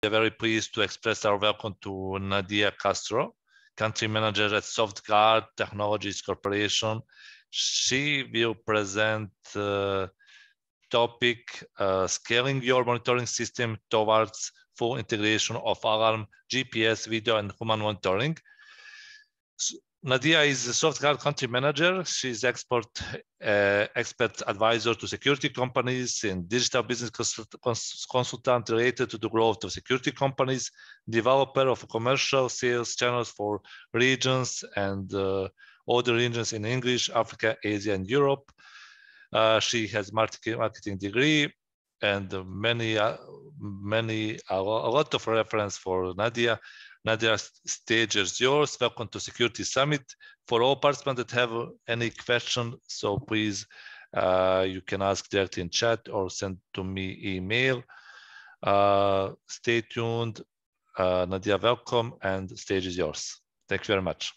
We are very pleased to express our welcome to Nadia Castro, country manager at SoftGuard Technologies Corporation. She will present topic scaling your monitoring system towards full integration of alarm, GPS, video, and human monitoring. Nadia is a SoftGuard country manager. She's expert advisor to security companies and digital business consultant related to the growth of security companies, developer of commercial sales channels for regions and other regions in English, Africa, Asia, and Europe. She has marketing degree and a lot of reference for Nadia. Nadia, stage is yours. Welcome to Security Summit. For all participants that have any question, so please, you can ask directly in chat or send to me email. Stay tuned. Nadia, welcome, and the stage is yours. Thank you very much.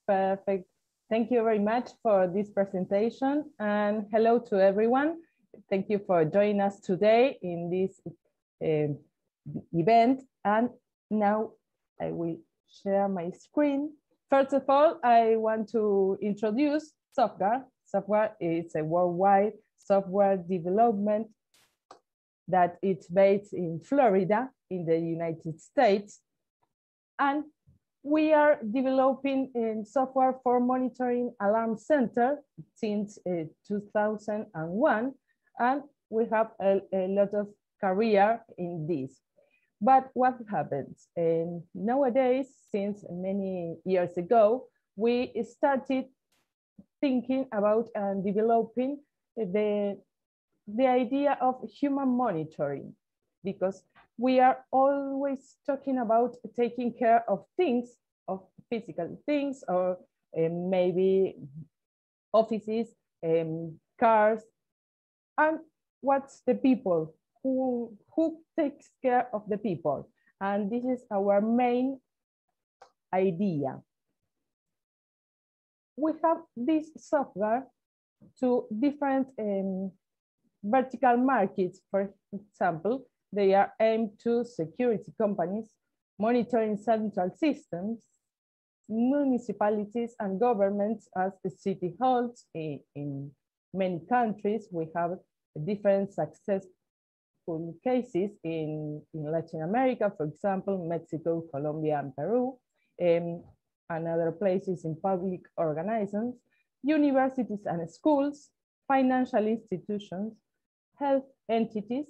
Perfect. Thank you very much for this presentation, and hello to everyone. Thank you for joining us today in this event. And now I will share my screen. First of all, I want to introduce SoftGuard. SoftGuard is a worldwide software development that it's based in Florida in the United States. And we are developing software for monitoring alarm center since 2001. And we have a lot of career in this. But what happens? Nowadays, since many years ago, we started thinking about and developing the idea of human monitoring, because we are always talking about taking care of things, of physical things, or maybe offices, cars, and what's the people? Who takes care of the people? And this is our main idea. We have this software to different vertical markets. For example, they are aimed to security companies, monitoring central systems, municipalities and governments as city halls. In many countries, we have different successful cases in Latin America, for example, Mexico, Colombia, and Peru, and other places in public organizations, universities and schools, financial institutions, health entities,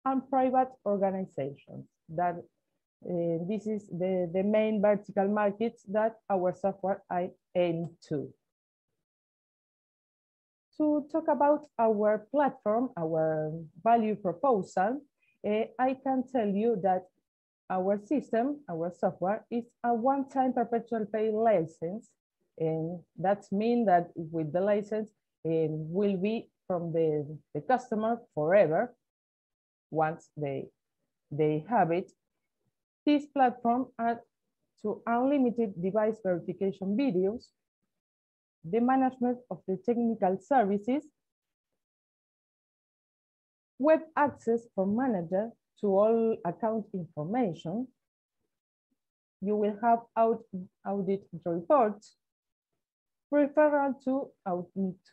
and private organizations. That this is the main vertical markets that our software aim to. To talk about our platform, our value proposal, I can tell you that our system, our software, is a one-time perpetual pay license. And that means that with the license, it will be from the customer forever once they have it. This platform adds to unlimited device verification videos, the management of the technical services, web access for manager to all account information. You will have audit reports, referral to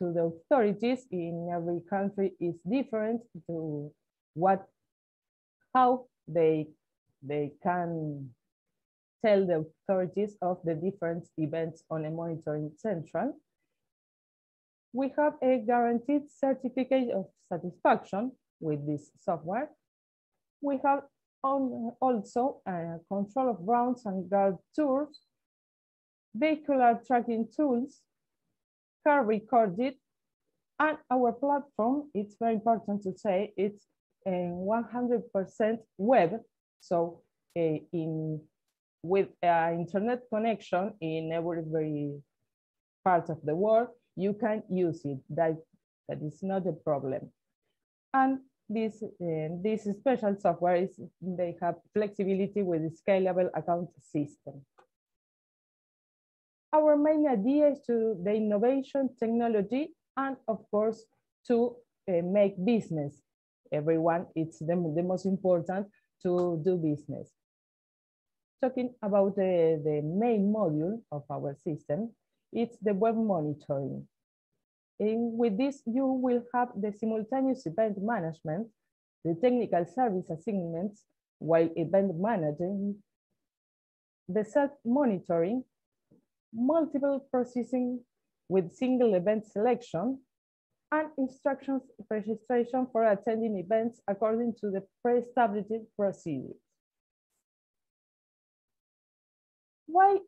the authorities in every country is different to how they can tell the authorities of the different events on a monitoring central. We have a guaranteed certificate of satisfaction with this software. We have also control of grounds and guard tours, vehicular tracking tools, car recorded, and our platform, it's very important to say, it's 100% web. So with internet connection in every part of the world, you can use it. That is not a problem. And this special software they have flexibility with a scalable account system. Our main idea is to the innovation, technology, and of course to make business. Everyone, it's the most important to do business. Talking about the main module of our system, it's the web monitoring. And with this, you will have the simultaneous event management, the technical service assignments while event managing, the self-monitoring, multiple processing with single event selection, and instructions registration for attending events according to the pre-established procedures. Why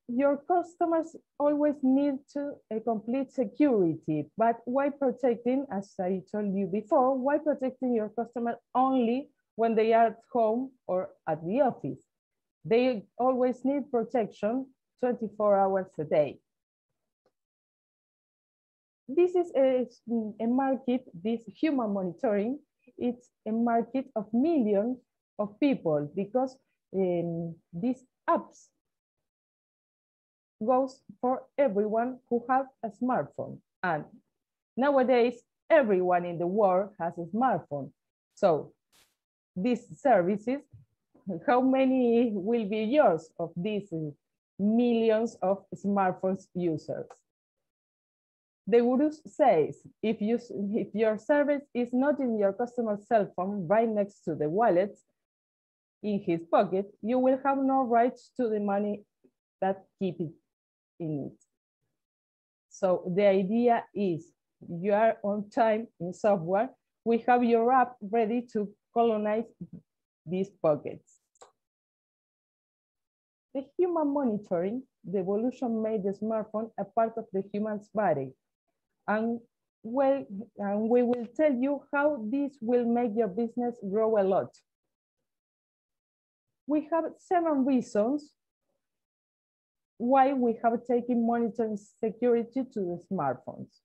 your customers always need to complete security, but why protecting, as I told you before, why protecting your customer only when they are at home or at the office? They always need protection 24 hours a day. This is a market, this human monitoring, it's a market of millions of people because these apps goes for everyone who has a smartphone. And nowadays, everyone in the world has a smartphone. So these services, how many will be yours of these millions of smartphones users? The guru says, if your service is not in your customer's cell phone right next to the wallet in his pocket, you will have no rights to the money that keep it in it. So the idea is you are on time in software. We have your app ready to colonize these pockets. The human monitoring, the evolution made the smartphone a part of the human's body. And we will tell you how this will make your business grow a lot. We have 7 reasons why we have taken monitoring security to the smartphones.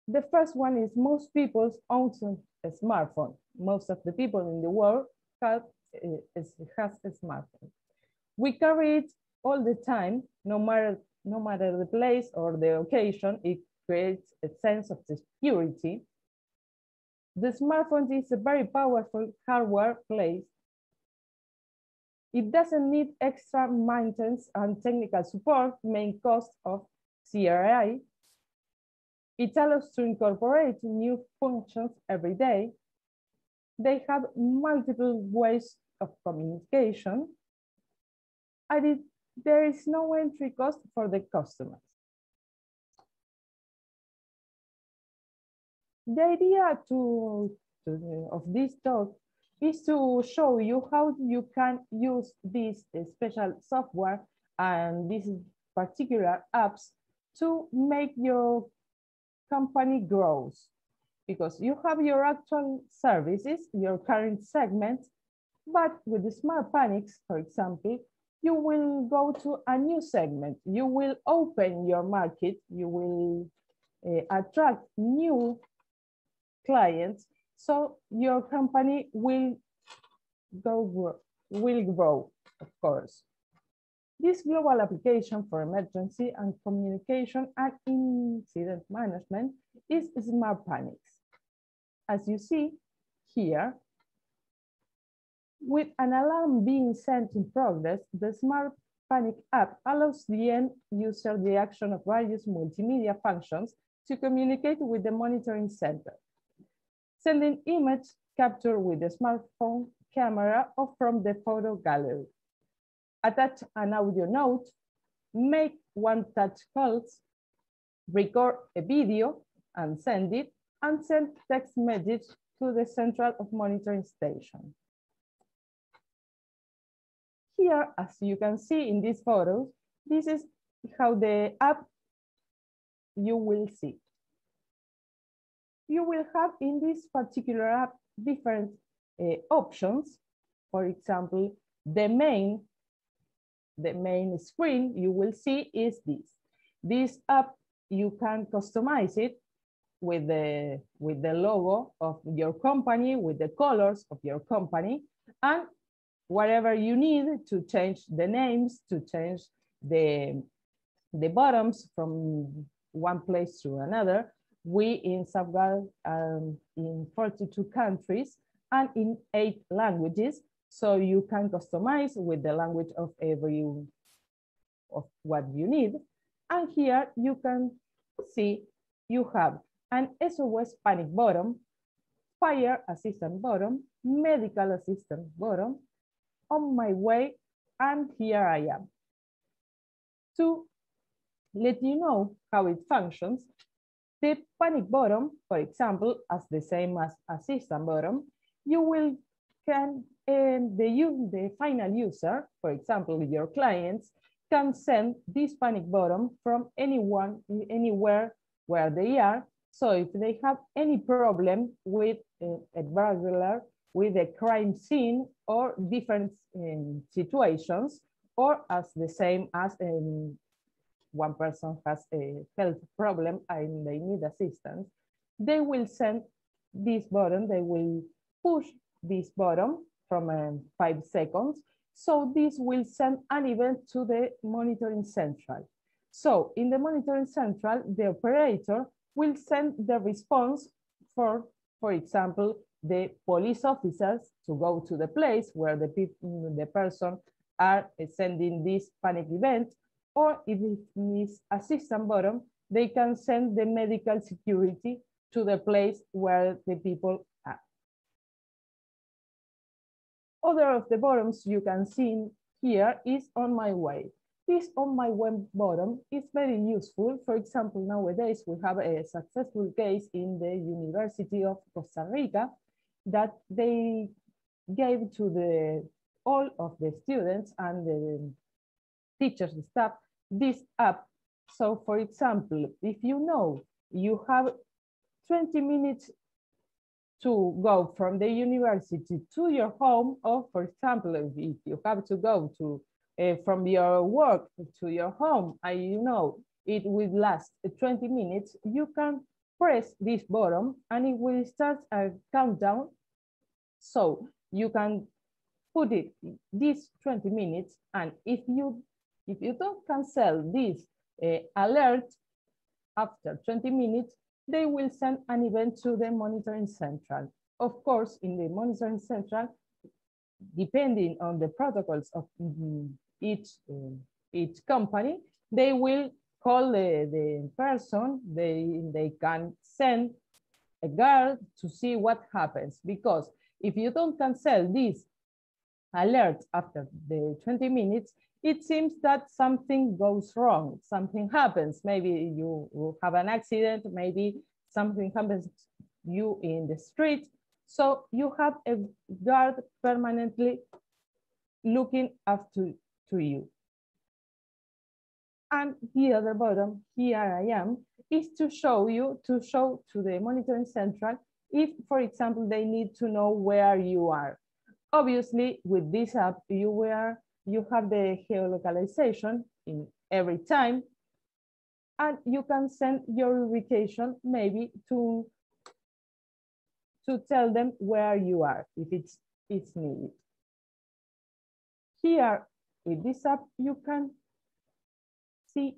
The first one is most people own a smartphone. Most of the people in the world has a smartphone. We carry it all the time, no matter the place or the occasion. It creates a sense of security. The smartphone is a very powerful hardware place. It doesn't need extra maintenance and technical support, main cost of CRI. It allows to incorporate new functions every day. They have multiple ways of communication. And there is no entry cost for the customers. The idea of this talk is to show you how you can use this special software and these particular apps to make your company grow. Because you have your actual services, your current segment, but with the Smart Panics, for example, you will go to a new segment. You will open your market. You will attract new clients. So your company will grow, of course. This global application for emergency and communication and incident management is Smart Panics. As you see here, with an alarm being sent in progress, the Smart Panic app allows the end user the action of various multimedia functions to communicate with the monitoring center. Sending image captured with the smartphone camera or from the photo gallery. Attach an audio note, make one-touch calls, record a video and send it, and send text message to the central of monitoring station. Here, as you can see in these photos, this is how the app you will see. You will have in this particular app different options. For example, the main screen you will see is this. This app, you can customize it with the logo of your company, with the colors of your company, and whatever you need to change the names, to change the buttons from one place to another. We in Safeguard in 42 countries and in 8 languages. So you can customize with the language of what you need. And here you can see you have an SOS panic button, fire assistant button, medical assistant button, on my way, and here I am. To let you know how it functions, the panic button, for example, as the same as assistant button, you will the final user, for example, your clients, can send this panic button from anyone, anywhere where they are. So if they have any problem with a burglar, with a crime scene, or different situations, or as the same as one person has a health problem and they need assistance, they will send this button, they will push this button from 5 seconds. So this will send an event to the monitoring central. So in the monitoring central, the operator will send the response for example, the police officers to go to the place where the person are sending this panic event, or if it is assistant button, they can send the medical security to the place where the people are. Other of the buttons you can see here is on my way. This on my way button is very useful. For example, nowadays we have a successful case in the University of Costa Rica that they gave to all of the students and the teachers and staff this app. So for example, if you know you have 20 minutes to go from the university to your home, or for example, if you have to go to from your work to your home, and you know it will last 20 minutes, you can press this button and it will start a countdown. So you can put it these 20 minutes, and if you don't cancel this alert after 20 minutes, they will send an event to the monitoring central. Of course, in the monitoring central, depending on the protocols of each company, they will call the person, they can send a guard to see what happens. Because if you don't cancel this alert after the 20 minutes, it seems that something goes wrong, something happens. Maybe you will have an accident, maybe something happens to you in the street. So you have a guard permanently looking after you. And the other button, here I am, is to show to the monitoring central if, for example, they need to know where you are. Obviously, with this app, you have the geolocalization in every time, and you can send your ubication maybe to tell them where you are if it's needed. Here, with this app, you can see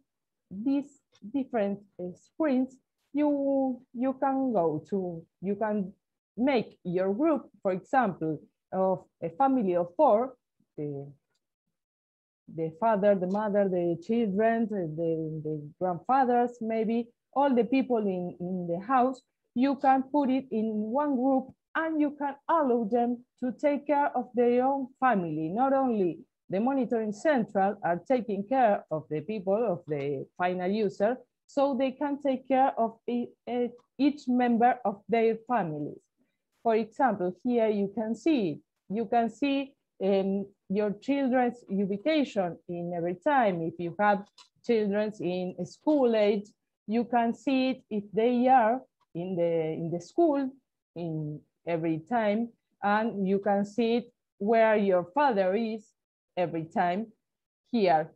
these different screens. You can make your group, for example, of a family of 4, the father, the mother, the children, the grandfathers, maybe all the people in the house. You can put it in one group and you can allow them to take care of their own family. Not only the monitoring central are taking care of the people, of the final user, so they can take care of each member of their families. For example, here you can see your children's ubication in every time. If you have children in school age, you can see it if they are in the school in every time, and you can see it where your father is every time. Here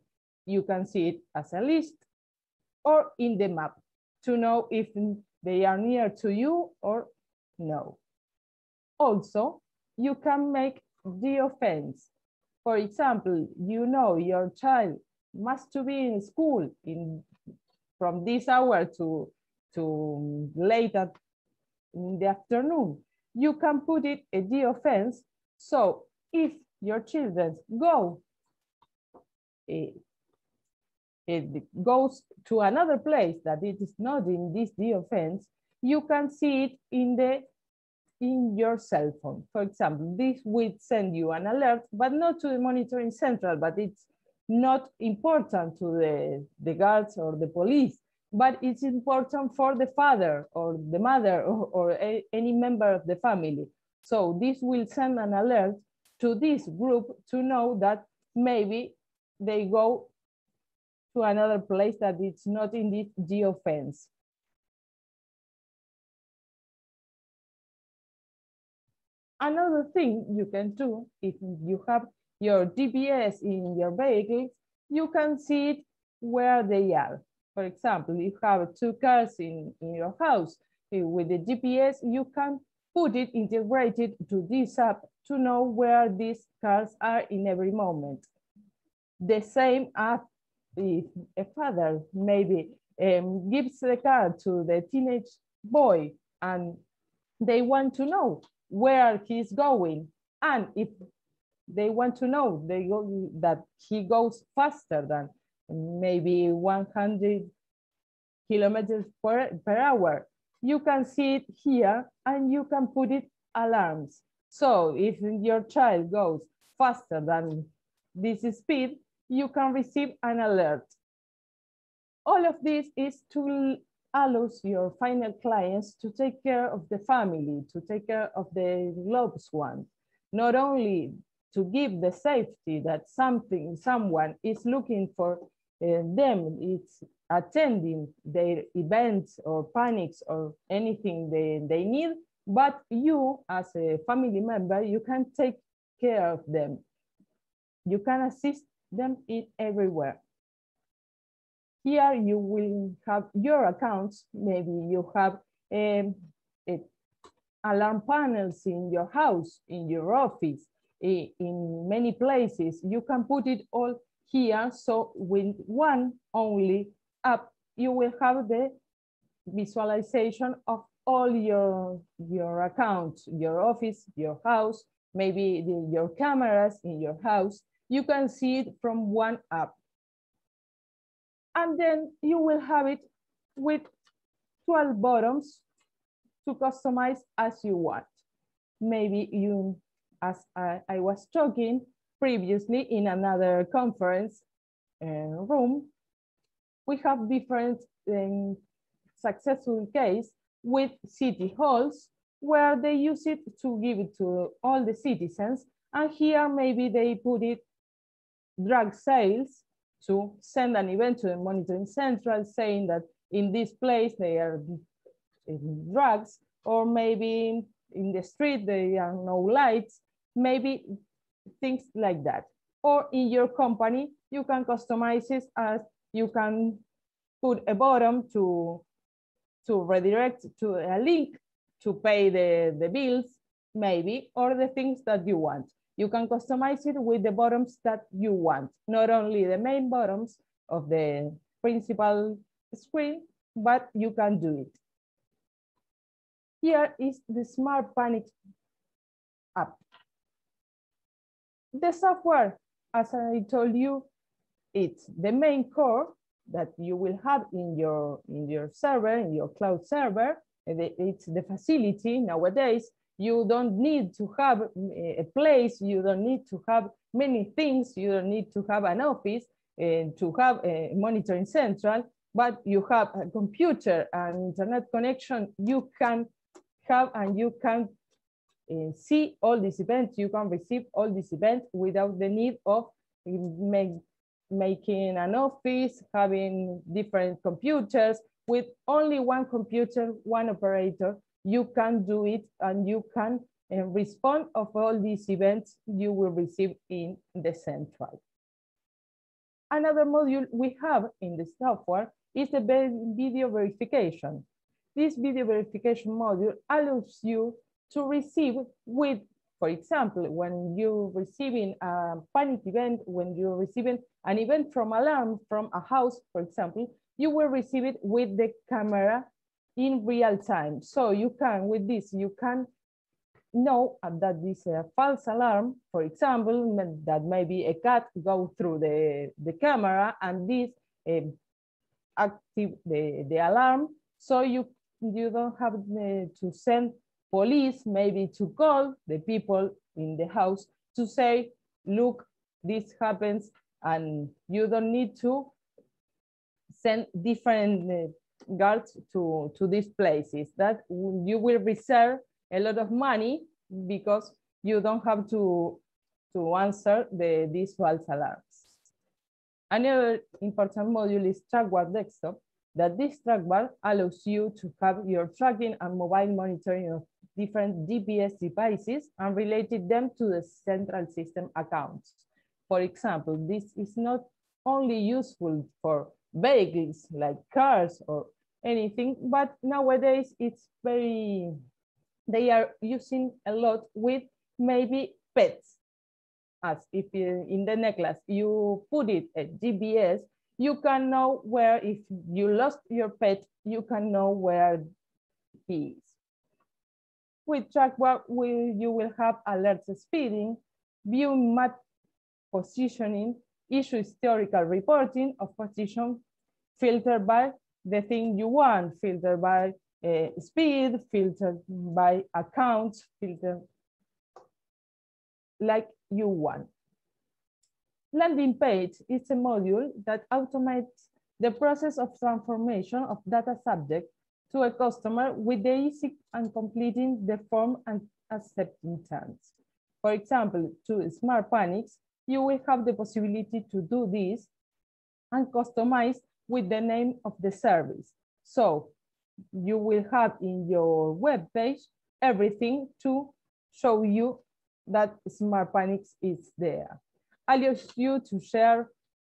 you can see it as a list or in the map to know if they are near to you or no. Also, you can make geofence. For example, you know your child must to be in school from this hour to late in the afternoon. you can put it a geofence. So if your children go, it goes to another place that it is not in this geofence, you can see it in your cell phone. For example, this will send you an alert, but not to the monitoring central, but it's not important to the guards or the police, but it's important for the father or the mother or any member of the family. So this will send an alert to this group to know that maybe they go to another place that it's not in this geofence. Another thing you can do, if you have your GPS in your vehicle, you can see it where they are. For example, if you have two cars in your house, with the GPS, you can put it integrated to this app to know where these cars are in every moment. The same app, if a father maybe gives the car to the teenage boy and they want to know where he's going, and if they want to know that he goes faster than maybe 100 kilometers per hour, you can see it here and you can put it alarms. So if your child goes faster than this speed, you can receive an alert. All of this is to allows your final clients to take care of the family, to take care of the loved ones, not only to give the safety that someone is looking for them, it's attending their events or panics or anything they need, but you as a family member, you can take care of them. You can assist them in everywhere. Here you will have your accounts. Maybe you have alarm panels in your house, in your office, in many places. You can put it all here. So with one only app, you will have the visualization of all your accounts, your office, your house, maybe your cameras in your house. You can see it from one app. And then you will have it with 12 buttons to customize as you want. Maybe you, as I was talking previously in another conference room, we have different successful case with city halls where they use it to give it to all the citizens. And here maybe they put it drug sales to send an event to the monitoring central saying that in this place they are drugs, or maybe in the street there are no lights, maybe things like that. Or in your company, you can customize it as you can put a button to redirect to a link to pay the bills, maybe, or the things that you want. You can customize it with the buttons that you want, not only the main buttons of the principal screen, but you can do it. Here is the Smart Panic app. The software, as I told you, it's the main core that you will have in your server, in your cloud server. It's the facility nowadays. You don't need to have a place. You don't need to have many things. You don't need to have an office to have a monitoring central, but you have a computer and internet connection. You can have and you can see all these events. You can receive all these events without the need of making an office, having different computers. With only one computer, one operator, you can do it and you can respond of all these events you will receive in the central. Another module we have in the software is the video verification. This video verification module allows you to receive with, for example, when you're receiving a panic event, when you're receiving an event from alarm from a house, for example, you will receive it with the camera in real time. So you can, with this, you can know that this is a false alarm, for example, that maybe a cat go through the camera and this active the alarm, so you don't have to send police, maybe to call the people in the house to say, look, this happens, and you don't need to send different guards to these places. That you will reserve a lot of money because you don't have to answer these false alarms. Another important module is TrackBar Desktop, that this TrackBar allows you to have your tracking and mobile monitoring of different GPS devices and related them to the central system accounts. For example, this is not only useful for vehicles like cars or anything, but nowadays it's they are using a lot with maybe pets. As if in the necklace you put it at GPS, you can know where, if you lost your pet, you can know where he is. With TrackBar, you will have alert speeding, view map positioning, issue historical reporting of position, filtered by the thing you want, filtered by speed, filtered by accounts, filtered like you want. Landing page is a module that automates the process of transformation of data subject to a customer with the easy and completing the form and accepting terms. For example, to Smart Panics, you will have the possibility to do this and customize with the name of the service. So you will have in your web page everything to show you that Smart Panics is there. Allows you to share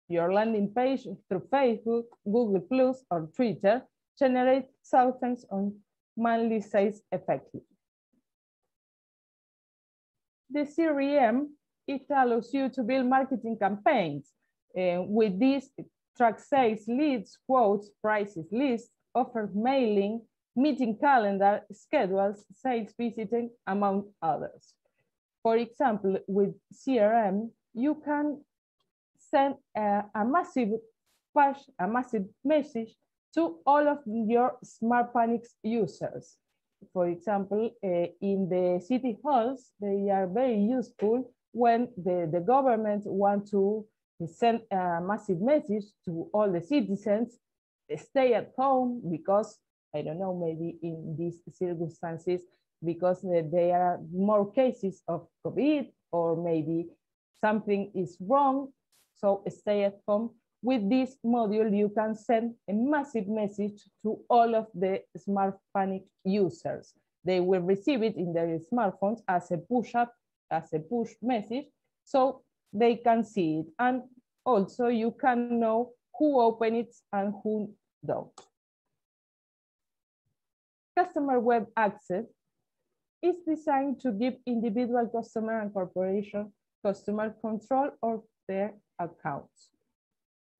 your landing page through Facebook, Google+, or Twitter, generate thousands on monthly sales effectively. The CRM, it allows you to build marketing campaigns. With this, track sales, leads, quotes, prices, lists, offers mailing, meeting calendar, schedules, sales visiting, among others. For example, with CRM, you can send a massive message to all of your Smart Panics users. For example, in the city halls, they are very useful when the government want to send a massive message to all the citizens, stay at home because, I don't know, maybe in these circumstances, because there are more cases of COVID, or maybe something is wrong, so stay at home. With this module, you can send a massive message to all of the Smart Panic users. They will receive it in their smartphones as a push message, so they can see it. And also you can know who opened it and who don't. Customer web access is designed to give individual customer and corporation customer control of their accounts.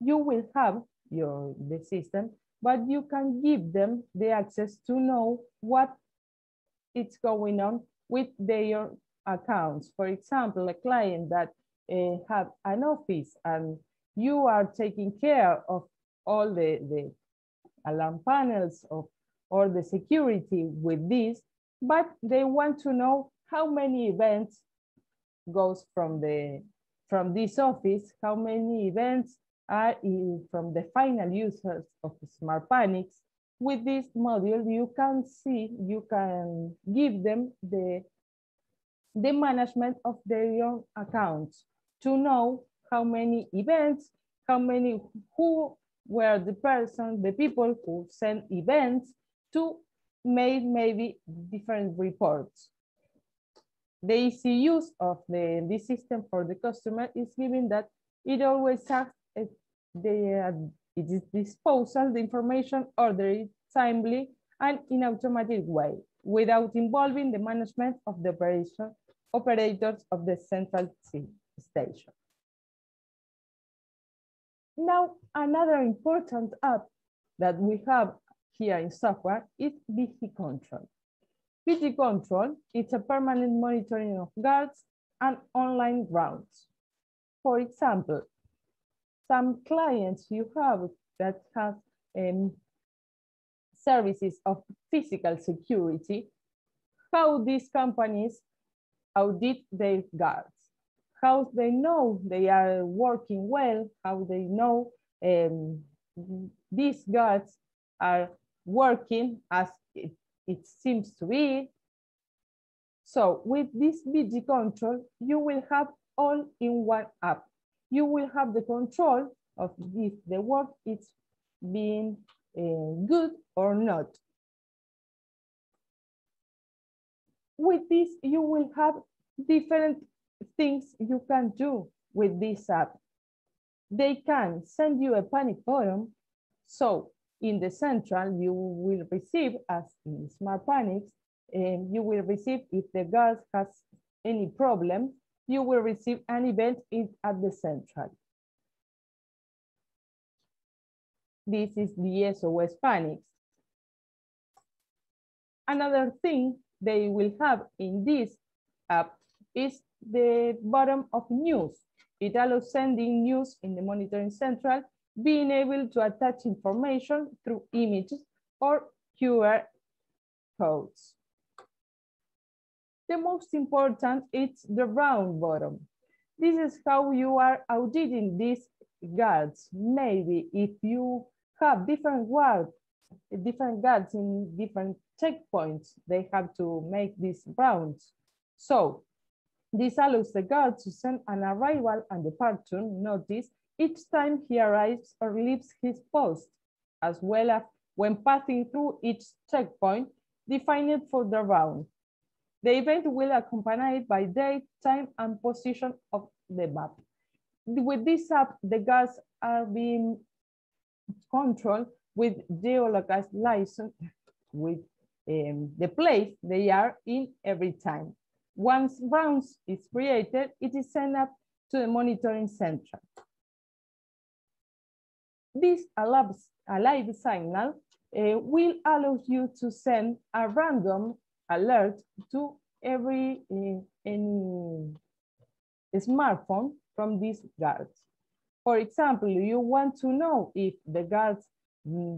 You will have the system, but you can give them the access to know what is going on with their accounts. For example, a client that have an office and you are taking care of all the alarm panels or the security with this, but they want to know how many events goes from this office, how many events are from the final users of Smart Panics. With this module, you can give them the management of their own accounts to know how many events, who were the people who sent events, to make maybe different reports. The easy use of this system for the customer is given that it always has its disposal, the information ordered timely and in automatic way, without involving the management of the operators of the central station. Now, another important app that we have here in software is VigiControl. BG control, it's a permanent monitoring of guards and online rounds. For example, some clients you have that have services of physical security, how these companies audit their guards, how they know they are working well, how they know these guards are working as it seems to be. So with this BG control, you will have all in one app. You will have the control of if the work is being good or not. With this, you will have different things you can do with this app. They can send you a panic button. So in the central, you will receive, as in Smart Panics, you will receive if the guard has any problem, you will receive an event at the central. This is the SOS Panics. Another thing they will have in this app is the bottom of news. It allows sending news in the monitoring central, being able to attach information through images or QR codes. The most important is the round bottom. This is how you are auditing these guards. Maybe if you have different guards in different checkpoints, they have to make these rounds. So this allows the guard to send an arrival and departure notice each time he arrives or leaves his post, as well as when passing through each checkpoint defined for the round. The event will accompany it by date, time, and position of the map. With this app, the guards are being controlled with geolocalized license with the place they are in every time. Once rounds is created, it is sent up to the monitoring center. This alive signal will allow you to send a random alert to any smartphone from these guards. For example, you want to know if the guards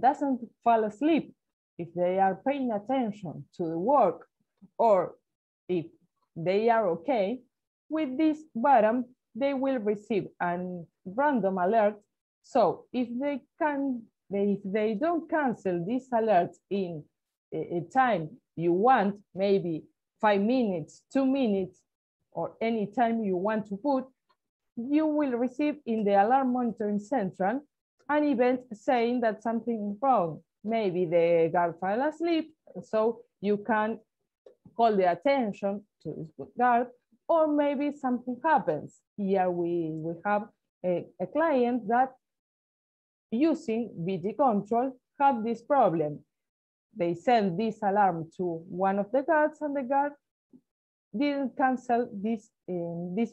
doesn't fall asleep, if they are paying attention to the work, or if they are okay. With this button, they will receive a random alert. So if they don't cancel this alert in a time you want, maybe 5 minutes, 2 minutes, or any time you want to put, you will receive in the alarm monitoring central an event saying that something is wrong. Maybe the guard fell asleep, so you can call the attention to the guard, or maybe something happens. Here we have a client that using BG control have this problem. They send this alarm to one of the guards and the guard didn't cancel this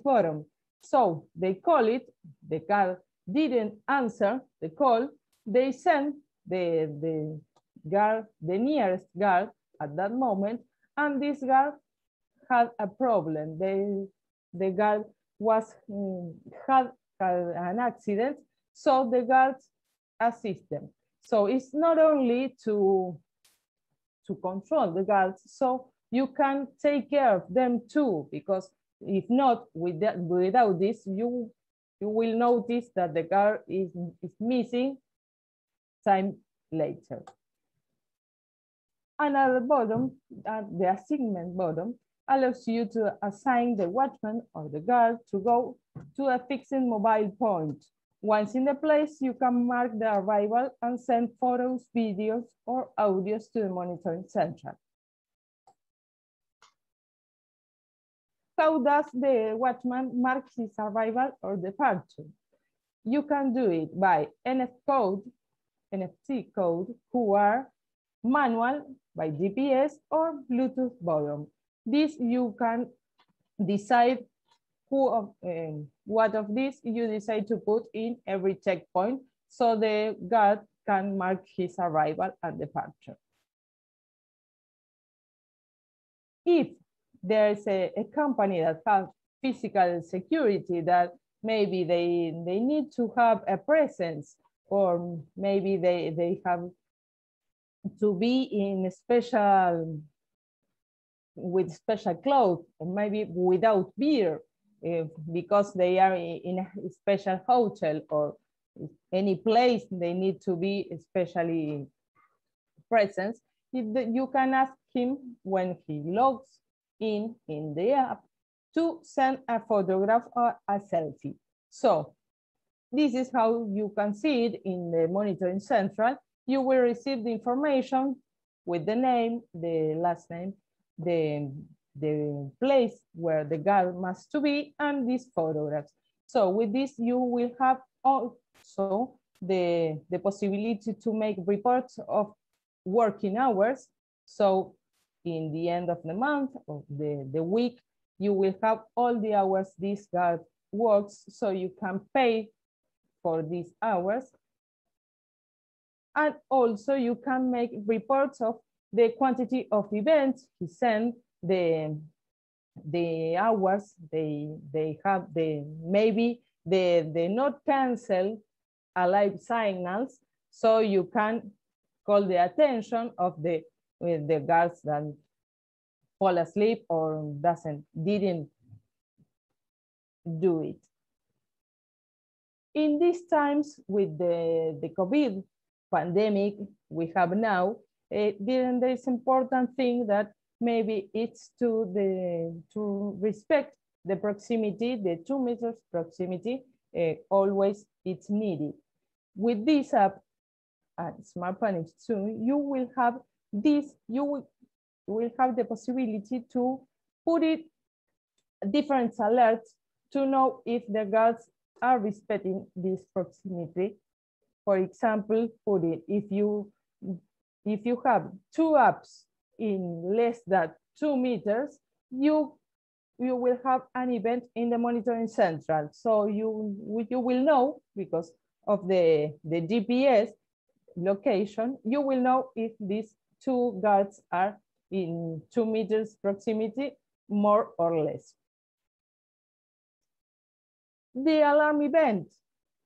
button. So they call it, the guard didn't answer the call, they send the nearest guard at that moment, and this guard had a problem. The guard had an accident, so the guards assist them. So it's not only to control the guards, so you can take care of them too, because if not, without this, you will notice that the guard is missing time later. Another button, the assignment button, allows you to assign the watchman or the guard to go to a fixed mobile point. Once in the place, you can mark the arrival and send photos, videos, or audios to the monitoring center. How does the watchman mark his arrival or departure? You can do it by NFC code, QR, manual, by GPS, or Bluetooth button. This you can decide what of this you decide to put in every checkpoint so the guard can mark his arrival and departure. If there's a company that has physical security, that maybe they need to have a presence, or maybe they have to be in special, with special clothes, or maybe without beer, because they are in a special hotel or any place they need to be especially present. You can ask him when he logs in the app to send a photograph or a selfie. So this is how you can see it in the monitoring central. You will receive the information with the name, the last name, the place where the guard must to be, and these photographs. So with this, you will have also the possibility to make reports of working hours. So in the end of the month or the week, you will have all the hours this guard works, so you can pay for these hours. And also you can make reports of the quantity of events he sent, the hours they have, maybe the not cancel alive signals, so you can call the attention of the guards that fall asleep or didn't do it. In these times with the COVID pandemic we have now, then there is important thing that maybe it's to respect the proximity, the 2 meters proximity, always it's needed. With this app and Smart Panics 2, you will have this, you will have the possibility to put it different alerts to know if the guards are respecting this proximity. For example, put it, if you have 2 apps in less than 2 meters, you will have an event in the monitoring central. So you will know, because of the GPS location, you will know if these 2 guards are in 2 meters proximity, more or less. The alarm event,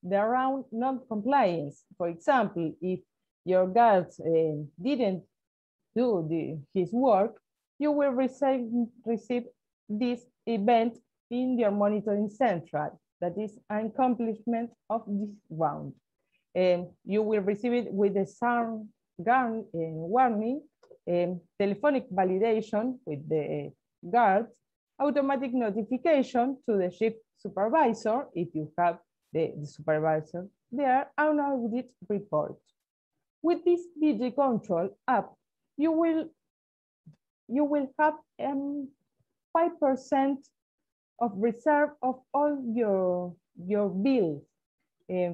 the around non-compliance. For example, if your guards didn't do his work, you will receive this event in your monitoring central. That is an accomplishment of this round. You will receive it with the sound warning, telephonic validation with the guards, automatic notification to the shift supervisor if you have the supervisor there, and audit report. With this DG Control app, you will have 5% of reserve of all your bills.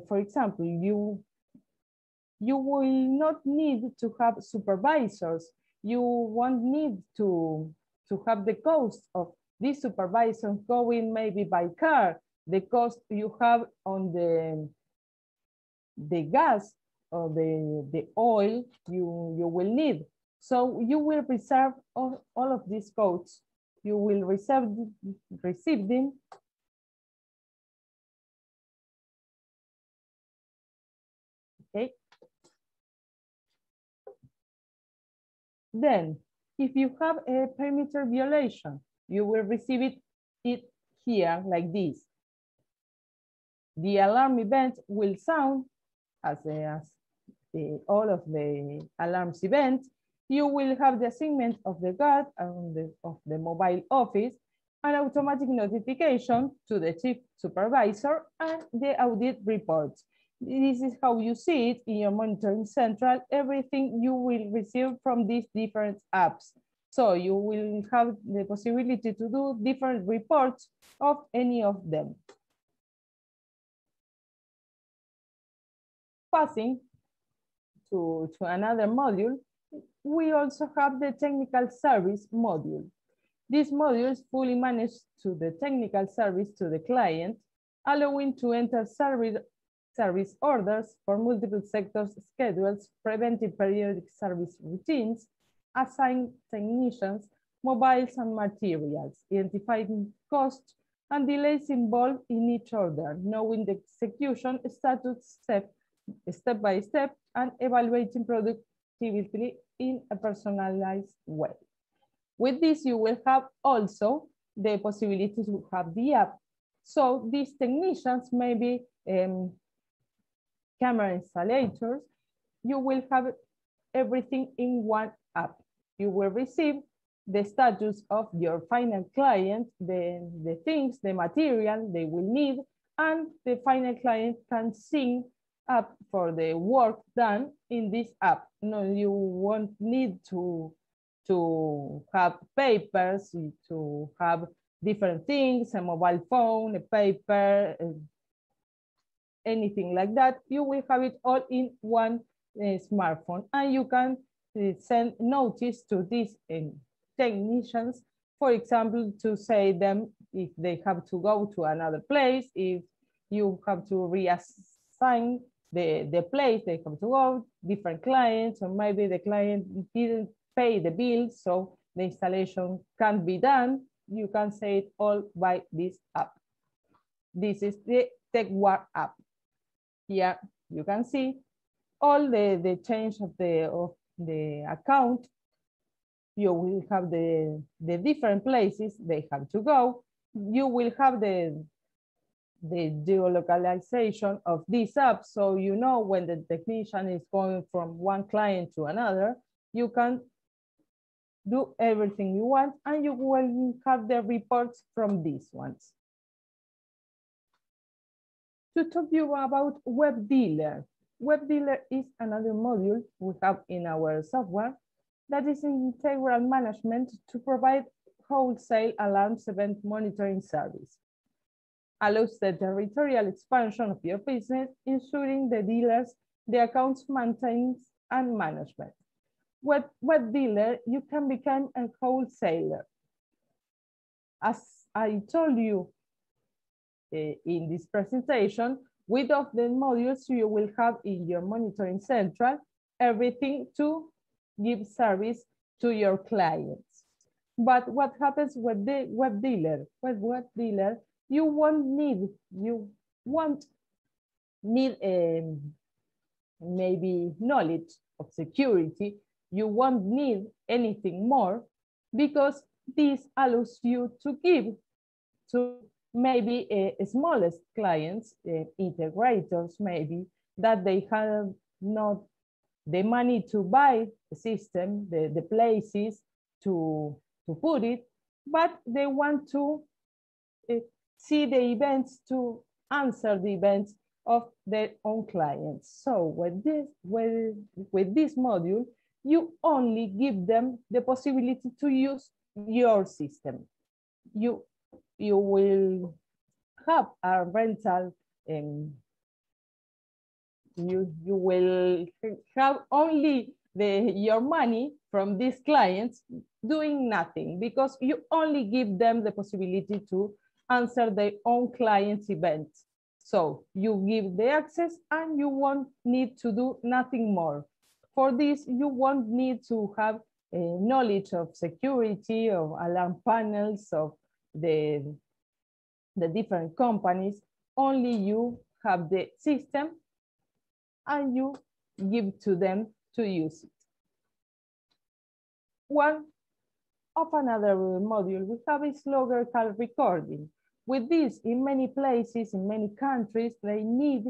For example, you will not need to have supervisors. You won't need to have the cost of these supervisors going maybe by car, the cost you have on the gas or the oil you will need. So you will reserve all of these codes. You will receive them. Okay. Then, if you have a perimeter violation, you will receive it here like this. The alarm event will sound as all of the alarms events. You will have the assignment of the guard and of the mobile office, an automatic notification to the chief supervisor, and the audit reports. This is how you see it in your monitoring central, everything you will receive from these different apps. So you will have the possibility to do different reports of any of them. Passing to another module, we also have the technical service module. This module is fully managed to the technical service to the client, allowing to enter service orders for multiple sectors schedules, preventive periodic service routines, assign technicians mobiles and materials, identifying costs and delays involved in each order, knowing the execution status step by step, and evaluating productivity in a personalized way. With this, you will have also the possibility to have the app. So these technicians, maybe camera installators, you will have everything in one app. You will receive the status of your final client, the things, the material they will need, and the final client can sync up for the work done in this app. No, you won't need to have papers, to have different things, a mobile phone, a paper, anything like that. You will have it all in one smartphone, and you can send notice to these technicians, for example, to say them if they have to go to another place, if you have to reassign the place they have to go, different clients, or maybe the client didn't pay the bill, so the installation can't be done. You can say it all by this app. This is the TechWare app. Here you can see all the change of the account. You will have the different places they have to go. You will have the geolocalization of this app, so you know when the technician is going from one client to another. You can do everything you want, and you will have the reports from these ones. To talk to you about Web Dealer. Web Dealer is another module we have in our software that is integral management to provide wholesale alarms event monitoring service. Allows the territorial expansion of your business, ensuring the dealers, the accounts maintenance and management. Web Dealer, you can become a wholesaler. As I told you in this presentation, with of the modules you will have in your monitoring central, everything to give service to your clients. But what happens with the Web Dealer? With Web Dealer, you won't need maybe knowledge of security. You won't need anything more, because this allows you to give to maybe smallest clients, integrators maybe, that they have not the money to buy the system, the places to put it, but they want to see the events, to answer the events of their own clients. So with this module, you only give them the possibility to use your system. You will have a rental, you will have only your money from these clients doing nothing, because you only give them the possibility to answer their own clients' events. So you give the access and you won't need to do nothing more. For this, you won't need to have knowledge of security, of alarm panels, of the different companies. Only you have the system and you give to them to use it. One of another module we have is logger call recording. With this, in many places, in many countries, they need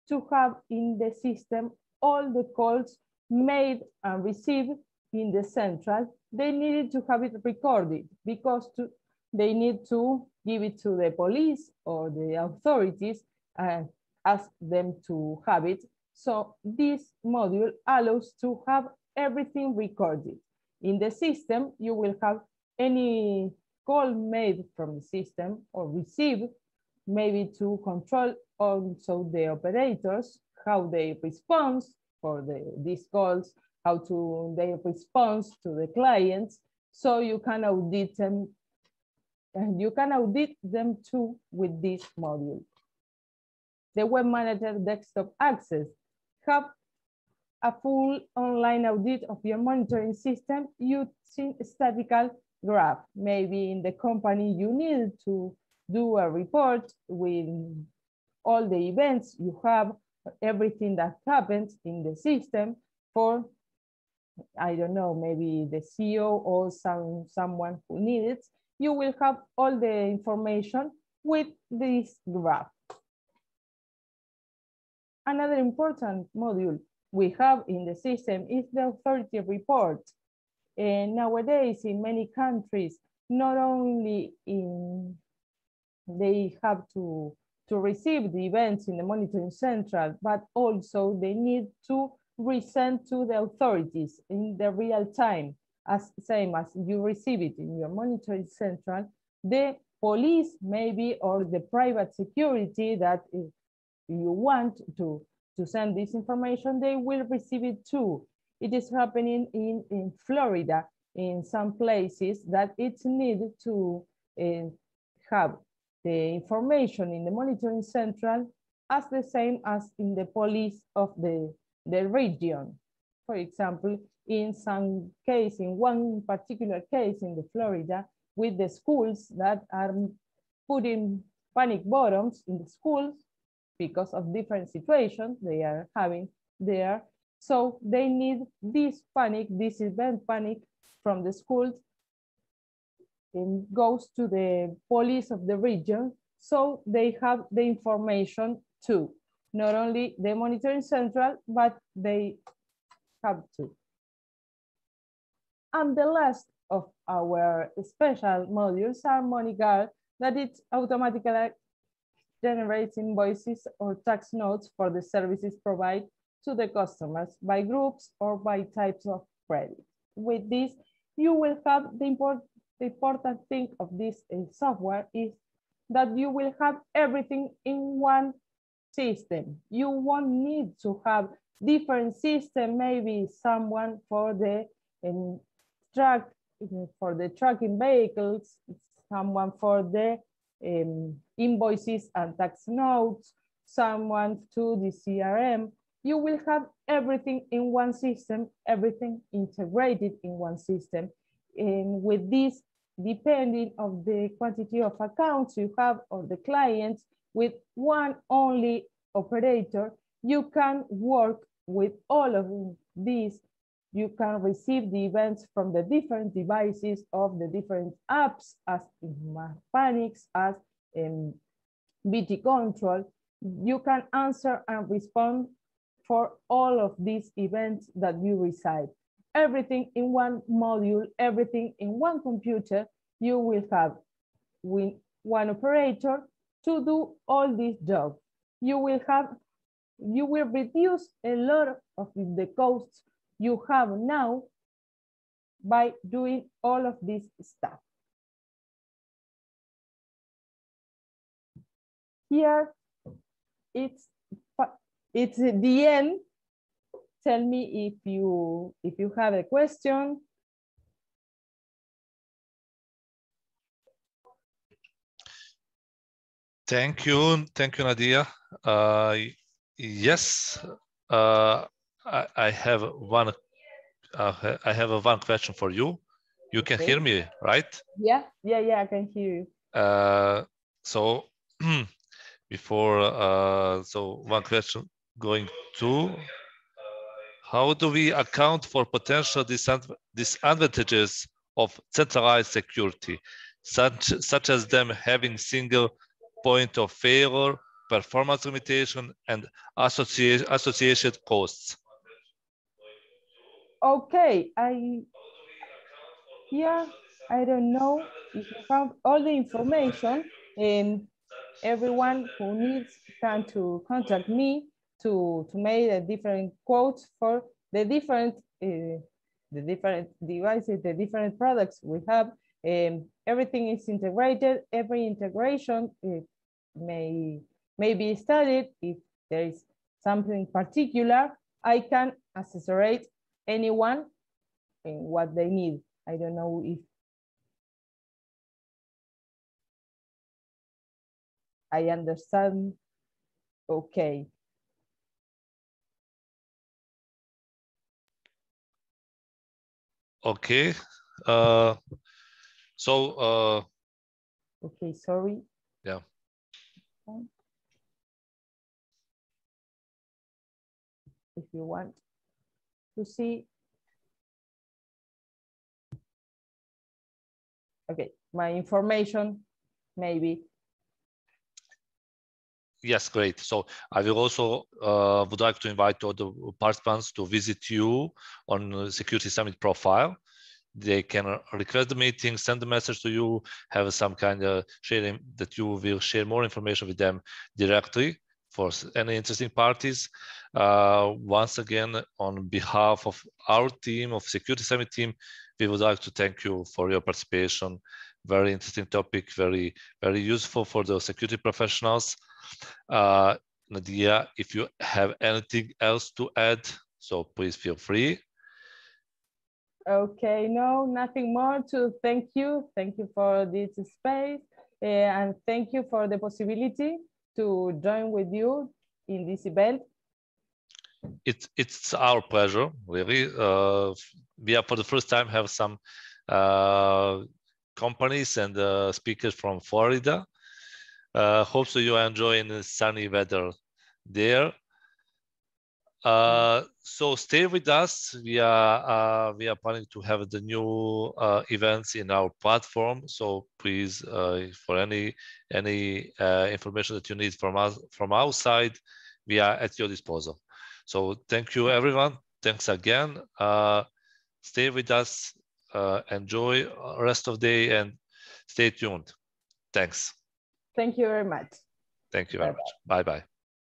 to have in the system all the calls made and received in the central. They needed to have it recorded, because they need to give it to the police or the authorities and ask them to have it. So this module allows to have everything recorded. In the system, you will have any call made from the system or received, maybe to control also the operators, how they respond for these calls, how they respond to the clients, so you can audit them, and you can audit them too with this module. The Web Manager Desktop Access have a full online audit of your monitoring system using statistical graph. Maybe in the company you need to do a report with all the events you have, everything that happens in the system for, I don't know, maybe the CEO or someone who needs it. You will have all the information with this graph. Another important module we have in the system is the authority report. And nowadays, in many countries, not only they have to receive the events in the monitoring central, but also they need to resend to the authorities in the real time, as same as you receive it in your monitoring central. The police maybe, or the private security that you want to send this information, they will receive it too. It is happening in Florida, in some places, that it's needed to have the information in the monitoring central as the same as in the police of the region. For example, in some case, in one particular case in the Florida, with the schools that are putting panic buttons in the schools because of different situations they are having there. So they need this panic, this event panic from the schools, and goes to the police of the region, so they have the information too. Not only the monitoring central, but they have to. And the last of our special modules are MoneyGuard, that it automatically generates invoices or tax notes for the services provided to the customers by groups or by types of credit. With this, you will have the important thing of this software is that you will have everything in one system. You won't need to have different system, maybe someone for the tracking vehicles, someone for the invoices and tax notes, someone to the CRM. You will have everything in one system, everything integrated in one system. And with this, depending on the quantity of accounts you have or the clients, with one only operator, you can work with all of these. You can receive the events from the different devices of the different apps, as Panics, as BT Control. You can answer and respond for all of these events that you receive. Everything in one module, everything in one computer. You will have with one operator to do all this job. You will reduce a lot of the costs you have now by doing all of this stuff. Here, it's the end. Tell me if you have a question. Thank you, Nadia. Yes, I have one. I have one question for you. You can hear me, right? Yeah, I can hear you. So before, so one question going to, how do we account for potential disadvantages of centralized security, such as them having single point of failure, performance limitation, and associated costs? Okay, I don't know if you have all the information, and everyone who needs can to contact me to make a different quotes for the different devices, the different products we have. Everything is integrated. Every integration may be studied. If there is something particular, I can accessorate anyone in what they need. I don't know if I understand. Okay. Okay. So, okay, sorry. Yeah. If you want to see. Okay, my information, maybe. Yes, great. So I will also would like to invite all the participants to visit you on Security Summit profile. They can request the meeting, send a message to you, have some kind of sharing that you will share more information with them directly for any interesting parties. Once again, on behalf of our team, of Security Summit team, we would like to thank you for your participation. Very interesting topic, very, very useful for the security professionals. Nadia, if you have anything else to add, so please feel free. Okay, no, nothing more to thank you. Thank you for this space and thank you for the possibility to join with you in this event. It's our pleasure, really. We are for the first time have some companies and speakers from Florida. Hope so you are enjoying the sunny weather there. So stay with us. We are planning to have the new events in our platform. So please, for any information that you need from us, from our side, we are at your disposal. So thank you, everyone. Thanks again. Stay with us. Enjoy the rest of the day and stay tuned. Thanks. Thank you very much. Thank you very much. Bye-bye.